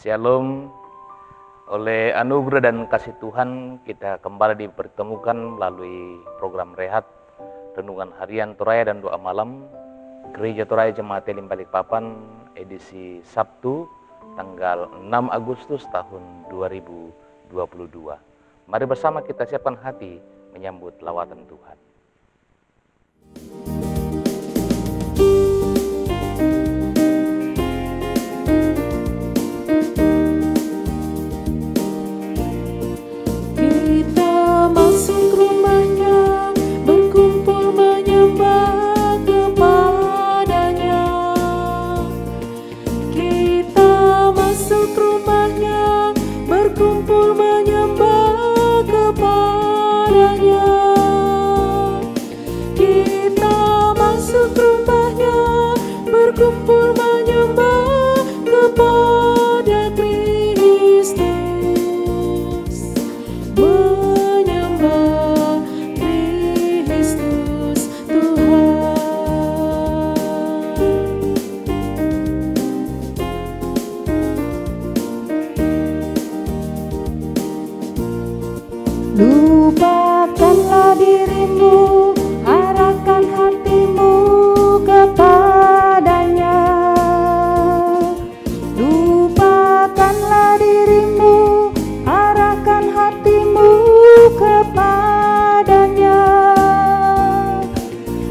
Shalom. Oleh anugerah dan kasih Tuhan, kita kembali dipertemukan melalui program Rehat, Renungan Harian Toraya dan Doa Malam Gereja Toraya Jemaat Elim Balikpapan, edisi Sabtu, tanggal 6 Agustus tahun 2022. Mari bersama kita siapkan hati menyambut lawatan Tuhan. Lupakanlah dirimu, arahkan hatimu kepadanya. Lupakanlah dirimu, arahkan hatimu kepadanya.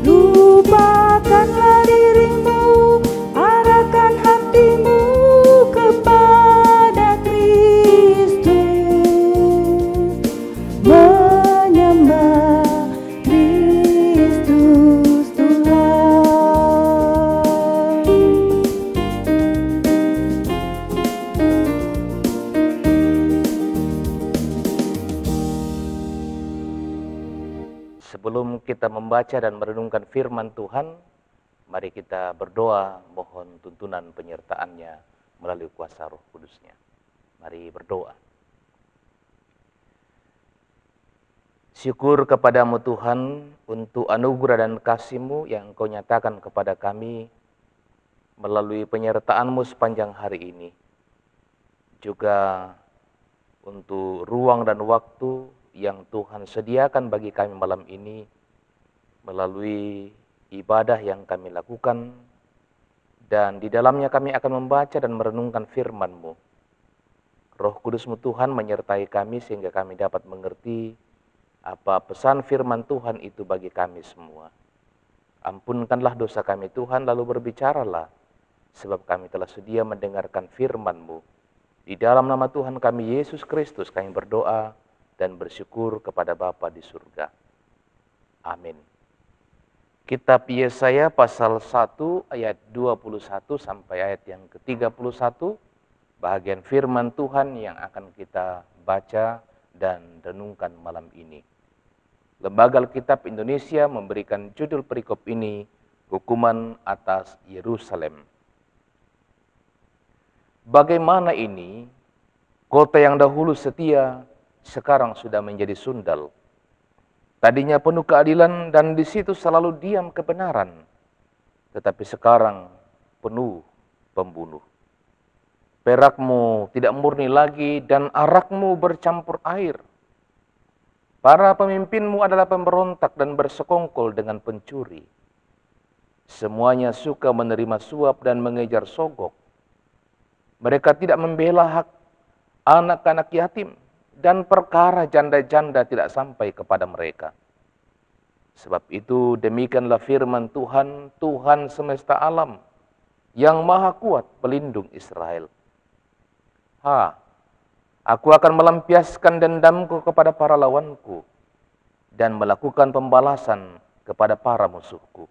Lupakanlah dirimu, arahkan hatimu kepada Kristus. Menyembah Kristus Tuhan. Sebelum kita membaca dan merenungkan firman Tuhan, mari kita berdoa mohon tuntunan penyertaan-Nya melalui kuasa Roh Kudus-Nya. Mari berdoa. Syukur kepadamu Tuhan untuk anugerah dan kasih-Mu yang Engkau nyatakan kepada kami melalui penyertaan-Mu sepanjang hari ini. Juga untuk ruang dan waktu yang Tuhan sediakan bagi kami malam ini melalui ibadah yang kami lakukan, dan di dalamnya kami akan membaca dan merenungkan firman-Mu. Roh Kudus-Mu Tuhan menyertai kami sehingga kami dapat mengerti apa pesan firman Tuhan itu bagi kami semua. Ampunkanlah dosa kami Tuhan, lalu berbicaralah, sebab kami telah sedia mendengarkan firman-Mu. Di dalam nama Tuhan kami Yesus Kristus kami berdoa dan bersyukur kepada Bapa di surga. Amin. Kitab Yesaya pasal 1 ayat 21 sampai ayat yang ke-31, bahagian firman Tuhan yang akan kita baca dan renungkan malam ini. Lembaga Alkitab Indonesia memberikan judul perikop ini, Hukuman atas Yerusalem. Bagaimana ini, kota yang dahulu setia, sekarang sudah menjadi sundal. Tadinya penuh keadilan dan di situ selalu diam kebenaran, tetapi sekarang penuh pembunuh. Perakmu tidak murni lagi dan arakmu bercampur air. Para pemimpinmu adalah pemberontak dan bersekongkol dengan pencuri. Semuanya suka menerima suap dan mengejar sogok. Mereka tidak membela hak anak-anak yatim, dan perkara janda-janda tidak sampai kepada mereka. Sebab itu demikianlah firman Tuhan, Tuhan semesta alam, yang maha kuat pelindung Israel. Aku akan melampiaskan dendamku kepada para lawanku dan melakukan pembalasan kepada para musuhku.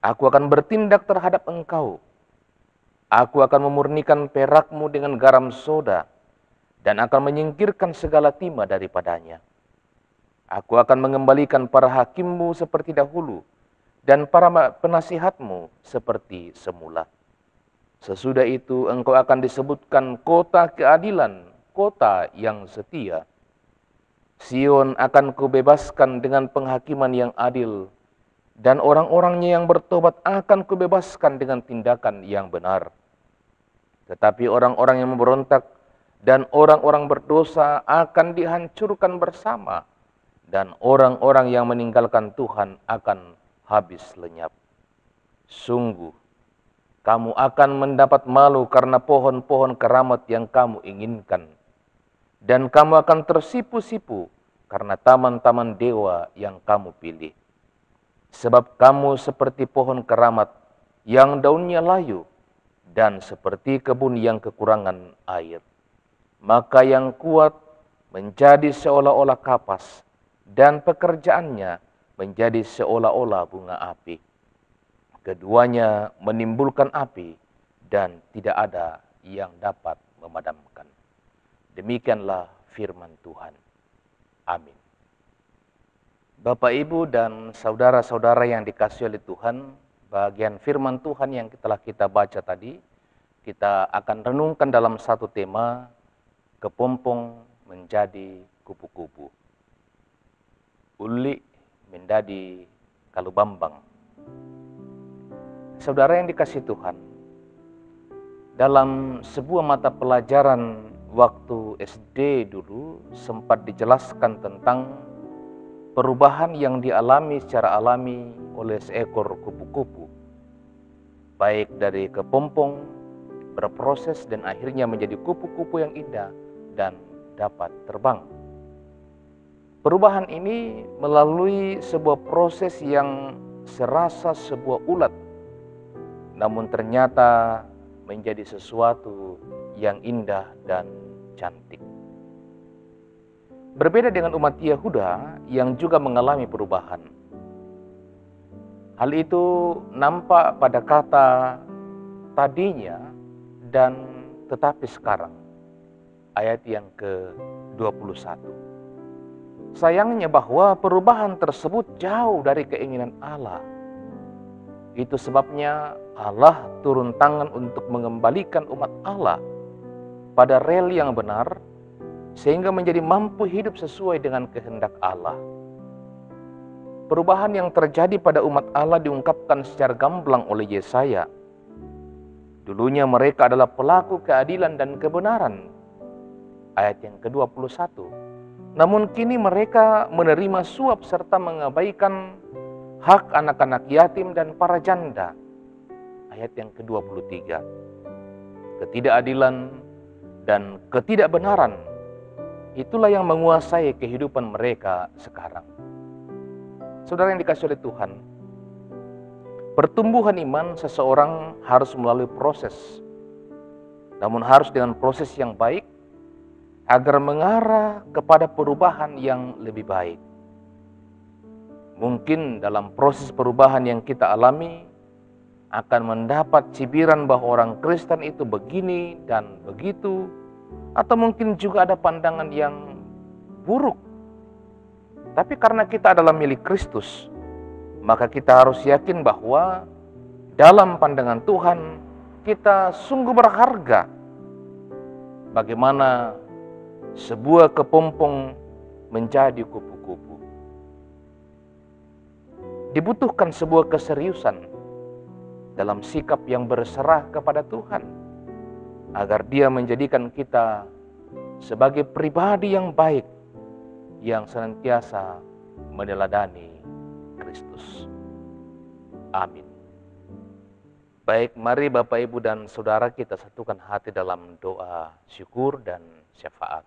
Aku akan bertindak terhadap engkau. Aku akan memurnikan perakmu dengan garam soda dan akan menyingkirkan segala timah daripadanya. Aku akan mengembalikan para hakimmu seperti dahulu dan para penasihatmu seperti semula. Sesudah itu engkau akan disebutkan kota keadilan, kota yang setia. Sion akan kubebaskan dengan penghakiman yang adil, dan orang-orangnya yang bertobat akan kubebaskan dengan tindakan yang benar. Tetapi orang-orang yang memberontak dan orang-orang berdosa akan dihancurkan bersama, dan orang-orang yang meninggalkan Tuhan akan habis lenyap. Sungguh, kamu akan mendapat malu karena pohon-pohon keramat yang kamu inginkan, dan kamu akan tersipu-sipu karena taman-taman dewa yang kamu pilih. Sebab kamu seperti pohon keramat yang daunnya layu, dan seperti kebun yang kekurangan air. Maka yang kuat menjadi seolah-olah kapas, dan pekerjaannya menjadi seolah-olah bunga api. Keduanya menimbulkan api, dan tidak ada yang dapat memadamkan. Demikianlah firman Tuhan. Amin. Bapak, Ibu, dan saudara-saudara yang dikasihi oleh Tuhan, bagian firman Tuhan yang telah kita baca tadi, kita akan renungkan dalam satu tema, kepompong menjadi kupu-kupu. Uli menjadi kalubambang. Saudara yang dikasihi Tuhan, dalam sebuah mata pelajaran waktu SD dulu sempat dijelaskan tentang perubahan yang dialami secara alami oleh seekor kupu-kupu, baik dari kepompong, berproses dan akhirnya menjadi kupu-kupu yang indah dan dapat terbang. Perubahan ini melalui sebuah proses yang serasa sebuah ulat, namun ternyata menjadi sesuatu yang indah dan cantik. Berbeda dengan umat Yehuda yang juga mengalami perubahan. Hal itu nampak pada kata tadinya dan tetapi sekarang. Ayat yang ke-21. Sayangnya bahwa perubahan tersebut jauh dari keinginan Allah. Itu sebabnya Allah turun tangan untuk mengembalikan umat Allah pada rel yang benar, sehingga menjadi mampu hidup sesuai dengan kehendak Allah. Perubahan yang terjadi pada umat Allah diungkapkan secara gamblang oleh Yesaya. Dulunya mereka adalah pelaku keadilan dan kebenaran. Ayat yang ke-21. Namun kini mereka menerima suap serta mengabaikan hak anak-anak yatim dan para janda. Ayat yang ke-23. Ketidakadilan dan ketidakbenaran, itulah yang menguasai kehidupan mereka sekarang. Saudara yang dikasihi oleh Tuhan, pertumbuhan iman seseorang harus melalui proses, namun harus dengan proses yang baik, agar mengarah kepada perubahan yang lebih baik. Mungkin dalam proses perubahan yang kita alami, akan mendapat cibiran bahwa orang Kristen itu begini dan begitu, atau mungkin juga ada pandangan yang buruk. Tapi karena kita adalah milik Kristus, maka kita harus yakin bahwa dalam pandangan Tuhan, kita sungguh berharga. Bagaimana sebuah kepompong menjadi kupu-kupu. Dibutuhkan sebuah keseriusan dalam sikap yang berserah kepada Tuhan, agar Dia menjadikan kita sebagai pribadi yang baik, yang senantiasa meneladani Kristus. Amin. Baik, mari Bapak, Ibu, dan Saudara kita satukan hati dalam doa syukur dan syafaat.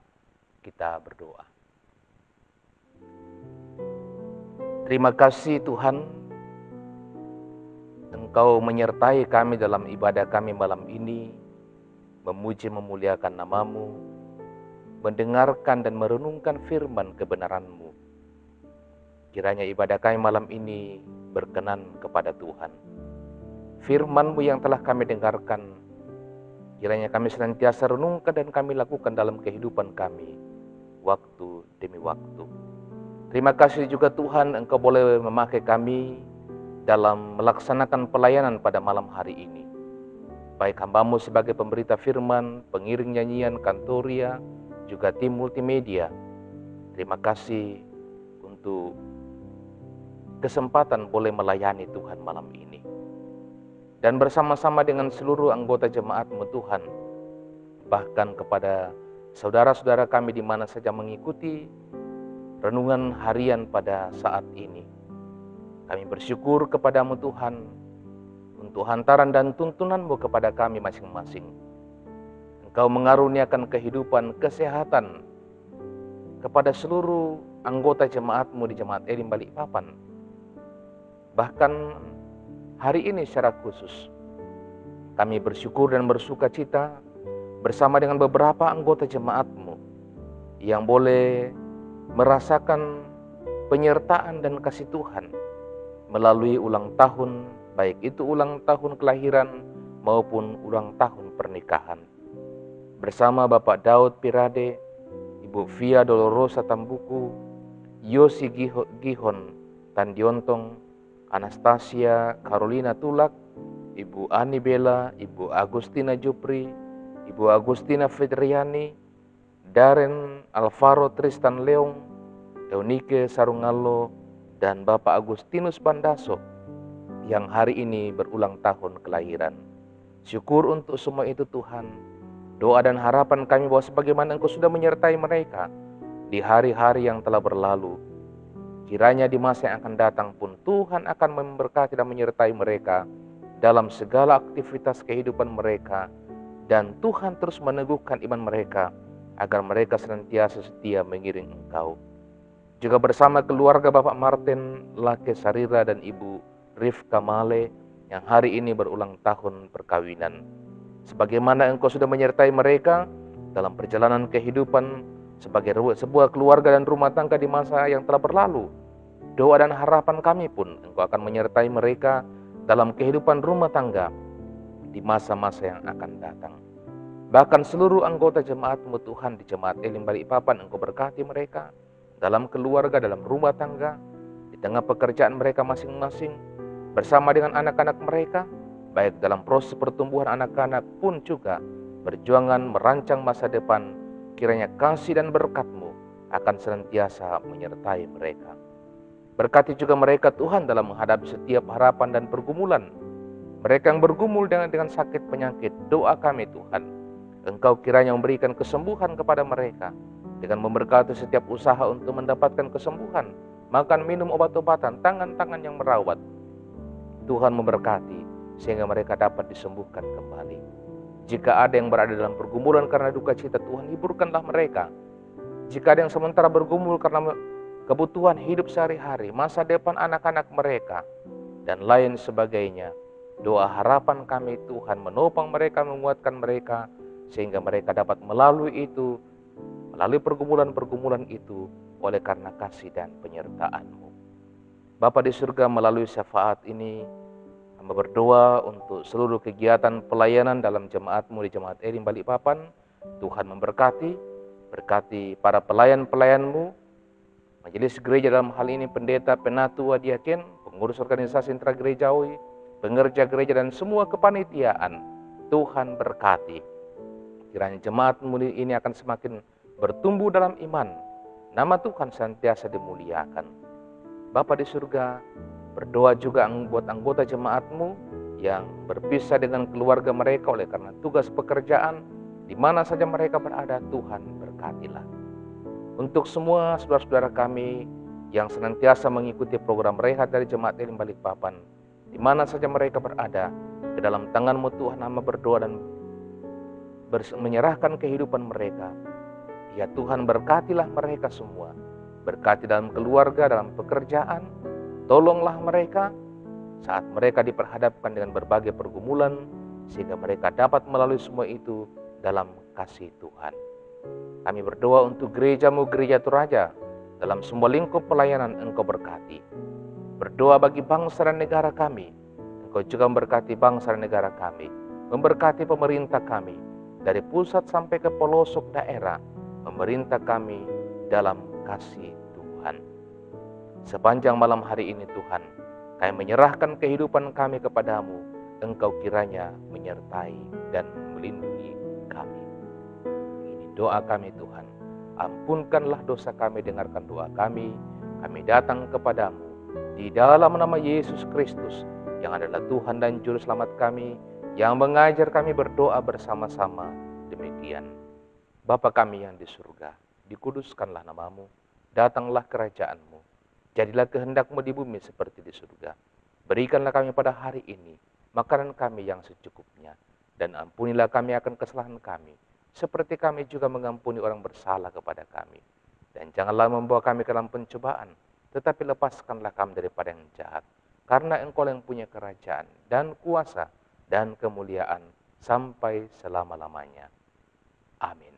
Kita berdoa. Terima kasih Tuhan, Engkau menyertai kami dalam ibadah kami malam ini, memuji memuliakan nama-Mu, mendengarkan dan merenungkan firman kebenaran-Mu. Kiranya ibadah kami malam ini berkenan kepada Tuhan. Firman-Mu yang telah kami dengarkan, kiranya kami senantiasa renungkan dan kami lakukan dalam kehidupan kami, waktu demi waktu. Terima kasih juga Tuhan, Engkau boleh memakai kami dalam melaksanakan pelayanan pada malam hari ini. Baik hamba-Mu sebagai pemberita firman, pengiring nyanyian, kantoria, juga tim multimedia. Terima kasih untuk kesempatan boleh melayani Tuhan malam ini. Dan bersama-sama dengan seluruh anggota jemaat-Mu Tuhan, bahkan kepada saudara-saudara kami di mana saja mengikuti renungan harian pada saat ini. Kami bersyukur kepadamu Tuhan, untuk hantaran dan tuntunan-Mu kepada kami masing-masing. Engkau mengaruniakan kehidupan, kesehatan kepada seluruh anggota jemaat-Mu di Jemaat Elim Balikpapan. Bahkan hari ini secara khusus, kami bersyukur dan bersuka cita bersama dengan beberapa anggota jemaat-Mu yang boleh merasakan penyertaan dan kasih Tuhan melalui ulang tahun, baik itu ulang tahun kelahiran maupun ulang tahun pernikahan. Bersama Bapak Daud Pirade, Ibu Via Dolorosa Tambuku, Yosi Gihon Tandiontong, Anastasia Carolina Tulak, Ibu Ani Bella, Ibu Agustina Jupri, Ibu Agustina Fedriani, Darren Alvaro Tristan Leong, Eunike Sarungalo, dan Bapak Agustinus Bandaso yang hari ini berulang tahun kelahiran. Syukur untuk semua itu Tuhan. Doa dan harapan kami bahwa sebagaimana Engkau sudah menyertai mereka di hari-hari yang telah berlalu, kiranya di masa yang akan datang pun Tuhan akan memberkati dan menyertai mereka dalam segala aktivitas kehidupan mereka, dan Tuhan terus meneguhkan iman mereka agar mereka senantiasa setia mengiring Engkau. Juga bersama keluarga Bapak Martin Lake Sarira dan Ibu Rifka Male yang hari ini berulang tahun perkawinan. Sebagaimana Engkau sudah menyertai mereka dalam perjalanan kehidupan sebagai sebuah keluarga dan rumah tangga di masa yang telah berlalu, doa dan harapan kami pun Engkau akan menyertai mereka dalam kehidupan rumah tangga di masa-masa yang akan datang. Bahkan seluruh anggota jemaat-Mu Tuhan di Jemaat Elim Balikpapan, Engkau berkati mereka dalam keluarga, dalam rumah tangga, di tengah pekerjaan mereka masing-masing, bersama dengan anak-anak mereka, baik dalam proses pertumbuhan anak-anak pun juga perjuangan merancang masa depan. Kiranya kasih dan berkat-Mu akan senantiasa menyertai mereka. Berkati juga mereka Tuhan dalam menghadapi setiap harapan dan pergumulan. Mereka yang bergumul dengan sakit penyakit, doa kami Tuhan, Engkau kiranya memberikan kesembuhan kepada mereka dengan memberkati setiap usaha untuk mendapatkan kesembuhan, makan minum obat-obatan, tangan-tangan yang merawat. Tuhan memberkati sehingga mereka dapat disembuhkan kembali. Jika ada yang berada dalam pergumulan karena duka cita, Tuhan hiburkanlah mereka. Jika ada yang sementara bergumul karena kebutuhan hidup sehari-hari, masa depan anak-anak mereka, dan lain sebagainya, doa harapan kami Tuhan menopang mereka, menguatkan mereka, sehingga mereka dapat melalui pergumulan-pergumulan itu oleh karena kasih dan penyertaan-Mu. Bapa di surga, melalui syafaat ini hamba berdoa untuk seluruh kegiatan pelayanan dalam jemaat-Mu di Jemaat Elim Balikpapan. Tuhan memberkati, berkati para pelayan-pelayan-Mu, majelis gereja dalam hal ini pendeta, penatua, diaken, pengurus organisasi intragerejawi, pengerja gereja dan semua kepanitiaan. Tuhan berkati. Kiranya jemaat-Mu ini akan semakin bertumbuh dalam iman. Nama Tuhan senantiasa dimuliakan. Bapa di surga, berdoa juga buat anggota jemaat-Mu yang berpisah dengan keluarga mereka oleh karena tugas pekerjaan, di mana saja mereka berada. Tuhan berkatilah. Untuk semua saudara-saudara kami yang senantiasa mengikuti program rehat dari Jemaat Elim Balikpapan, di mana saja mereka berada, ke dalam tangan-Mu Tuhan hamba berdoa dan menyerahkan kehidupan mereka. Ya Tuhan, berkatilah mereka semua. Berkati dalam keluarga, dalam pekerjaan. Tolonglah mereka saat mereka diperhadapkan dengan berbagai pergumulan, sehingga mereka dapat melalui semua itu dalam kasih Tuhan. Kami berdoa untuk gereja-Mu, Gereja Toraja, dalam semua lingkup pelayanan Engkau berkati. Berdoa bagi bangsa dan negara kami, Engkau juga memberkati bangsa dan negara kami, memberkati pemerintah kami, dari pusat sampai ke pelosok daerah, memerintah kami dalam kasih Tuhan. Sepanjang malam hari ini Tuhan, kami menyerahkan kehidupan kami kepadamu. Engkau kiranya menyertai dan melindungi kami. Ini doa kami Tuhan. Ampunkanlah dosa kami, dengarkan doa kami. Kami datang kepadamu di dalam nama Yesus Kristus, yang adalah Tuhan dan Juru Selamat kami, yang mengajar kami berdoa bersama-sama demikian. Bapa kami yang di surga, dikuduskanlah namamu, datanglah kerajaanmu, jadilah kehendakmu di bumi seperti di surga. Berikanlah kami pada hari ini makanan kami yang secukupnya, dan ampunilah kami akan kesalahan kami, seperti kami juga mengampuni orang bersalah kepada kami. Dan janganlah membawa kami ke dalam pencobaan, tetapi lepaskanlah kami daripada yang jahat. Karena Engkau yang punya kerajaan dan kuasa dan kemuliaan sampai selama-lamanya. Amin.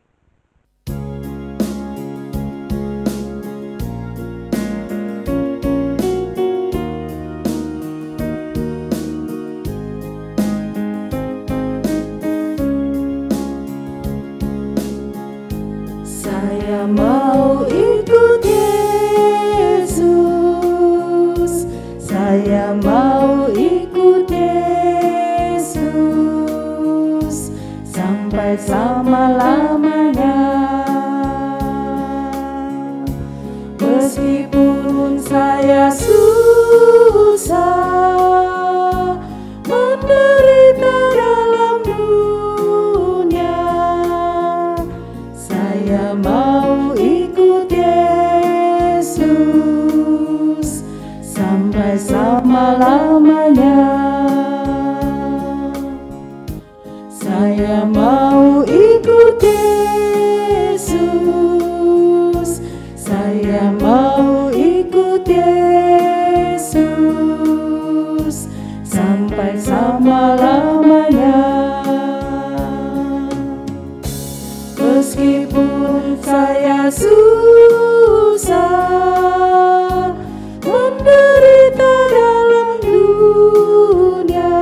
Saya mau ikut Yesus, saya mau ikut Yesus sampai selama-lamanya. Meskipun saya susah menderita dalam dunia, saya mau ikut Yesus sampai selama-lamanya. Saya mau ikut Yesus, saya mau ikut Yesus sampai selama-lamanya. Meskipun saya susah menderita dalam dunia,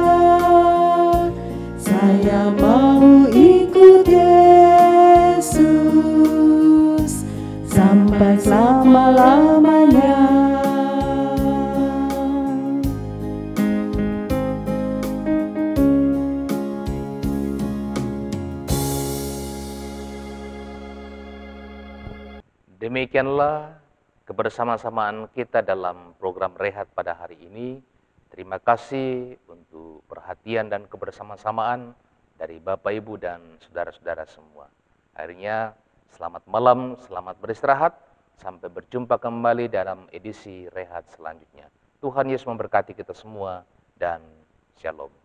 saya mau ikut Yesus sampai selama-lamanya. Demikianlah kebersama-samaan kita dalam program Rehat pada hari ini. Terima kasih untuk perhatian dan kebersama-samaan dari Bapak, Ibu, dan saudara-saudara semua. Akhirnya, selamat malam, selamat beristirahat. Sampai berjumpa kembali dalam edisi Rehat selanjutnya. Tuhan Yesus memberkati kita semua dan Shalom.